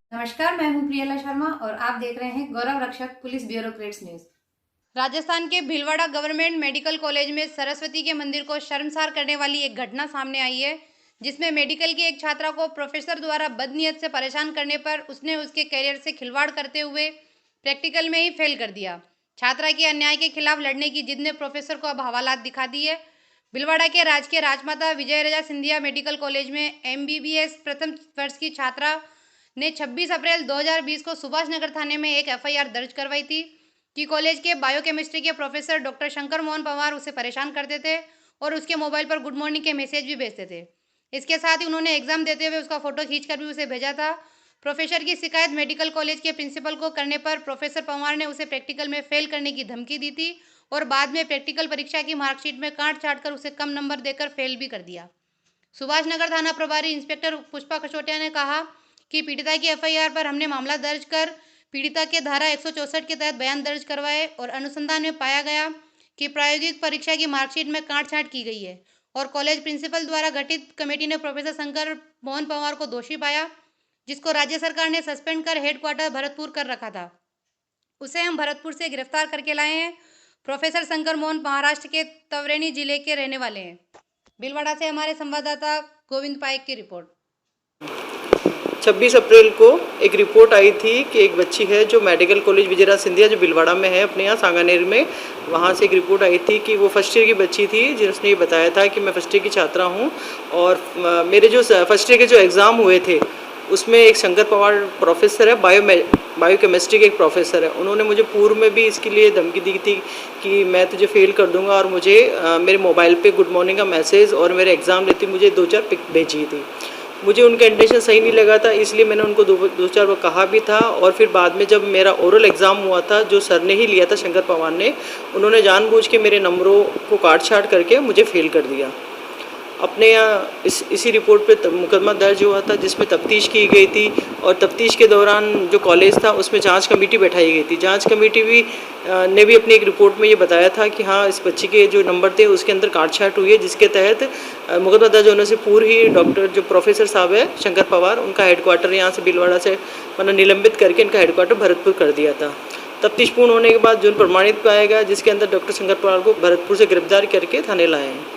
नमस्कार, मैं हूं प्रियला शर्मा और आप देख रहे हैं गौरव रक्षक पुलिस ब्यूरोक्रेट्स न्यूज। राजस्थान के भीलवाड़ा गवर्नमेंट मेडिकल कॉलेज में सरस्वती के मंदिर को शर्मसार करने वाली एक घटना सामने आई है, जिसमें मेडिकल की एक छात्रा को प्रोफेसर द्वारा बदनीयत से परेशान करने पर उसने उसके करियर से खिलवाड़ करते हुए प्रैक्टिकल में ही फेल कर दिया। छात्रा के अन्याय के खिलाफ लड़ने की जिद ने प्रोफेसर को अब हवालात दिखा दी है। भीलवाड़ा के राजकीय राजमाता विजय राजा सिंधिया मेडिकल कॉलेज में MBBS प्रथम वर्ष की छात्रा ने 26 अप्रैल 2020 को सुभाष नगर थाने में एक FIR दर्ज करवाई थी कि कॉलेज के बायोकेमिस्ट्री के प्रोफेसर डॉक्टर शंकर मोहन पवार उसे परेशान करते थे और उसके मोबाइल पर गुड मॉर्निंग के मैसेज भी भेजते थे। इसके साथ ही उन्होंने एग्जाम देते हुए उसका फोटो खींचकर भी उसे भेजा था। प्रोफेसर की शिकायत मेडिकल कॉलेज के प्रिंसिपल को करने पर प्रोफेसर पवार ने उसे प्रैक्टिकल में फेल करने की धमकी दी थी और बाद में प्रैक्टिकल परीक्षा की मार्कशीट में काट छाट कर उसे कम नंबर देकर फेल भी कर दिया। सुभाष नगर थाना प्रभारी इंस्पेक्टर पुष्पा खचोटिया ने कहा कि पीड़िता की FIR पर हमने मामला दर्ज कर पीड़िता के धारा 164 के तहत बयान दर्ज करवाए और अनुसंधान में पाया गया कि प्रायोगिक परीक्षा की मार्कशीट में काट-छांट की गई है और कॉलेज प्रिंसिपल द्वारा गठित कमेटी ने प्रोफेसर शंकर मोहन पवार को दोषी पाया, जिसको राज्य सरकार ने सस्पेंड कर हेडक्वार्टर भरतपुर कर रखा था। उसे हम भरतपुर से गिरफ्तार करके लाए हैं। प्रोफेसर शंकर मोहन महाराष्ट्र के तवरेनी जिले के रहने वाले हैं। भीलवाड़ा से हमारे संवाददाता गोविंद पाइक की रिपोर्ट। 26 अप्रैल को एक रिपोर्ट आई थी कि एक बच्ची है जो मेडिकल कॉलेज विजयराज सिंधिया जो भीलवाड़ा में है अपने यहाँ सांगानेर में, वहाँ से एक रिपोर्ट आई थी कि वो फर्स्ट ईयर की बच्ची थी जिसने ये बताया था कि मैं फर्स्ट ईयर की छात्रा हूँ और मेरे जो फर्स्ट ईयर के जो एग्ज़ाम हुए थे उसमें एक शंकर पवार प्रोफेसर है, बायोकेमिस्ट्री के एक प्रोफेसर है, उन्होंने मुझे पूर्व में भी इसके लिए धमकी दी थी कि मैं तुझे फेल कर दूंगा और मुझे मेरे मोबाइल पे गुड मॉर्निंग का मैसेज और मेरे एग्ज़ाम लेती मुझे 2-4 पिक भेजी थी। मुझे उनका इंटेंशन सही नहीं लगा था, इसलिए मैंने उनको 2-4 बार कहा भी था और फिर बाद में जब मेरा ओरल एग्ज़ाम हुआ था जो सर ने ही लिया था शंकर पवार ने, उन्होंने जानबूझ के मेरे नंबरों को काट छाट करके मुझे फेल कर दिया। अपने यहाँ इसी रिपोर्ट पे मुकदमा दर्ज हुआ था जिसमें तफ्तीश की गई थी और तफ्तीश के दौरान जो कॉलेज था उसमें जांच कमेटी बैठाई गई थी। जांच कमेटी ने भी अपनी एक रिपोर्ट में ये बताया था कि हाँ इस बच्ची के जो नंबर थे उसके अंदर काट-छाट हुई है, जिसके तहत मुकदमा दर्ज होने से पूर्व ही डॉक्टर जो प्रोफेसर साहब है शंकर पवार, उनका हेडक्वार्टर यहाँ से भीलवाड़ा से मतलब निलंबित करके इनका हेडक्वार्टर भरतपुर कर दिया था। तफ्तीश पूर्ण होने के बाद जो प्रमाणित पाया गया जिसके अंदर डॉक्टर शंकर पवार को भरतपुर से गिरफ्तार करके थाने लाए हैं।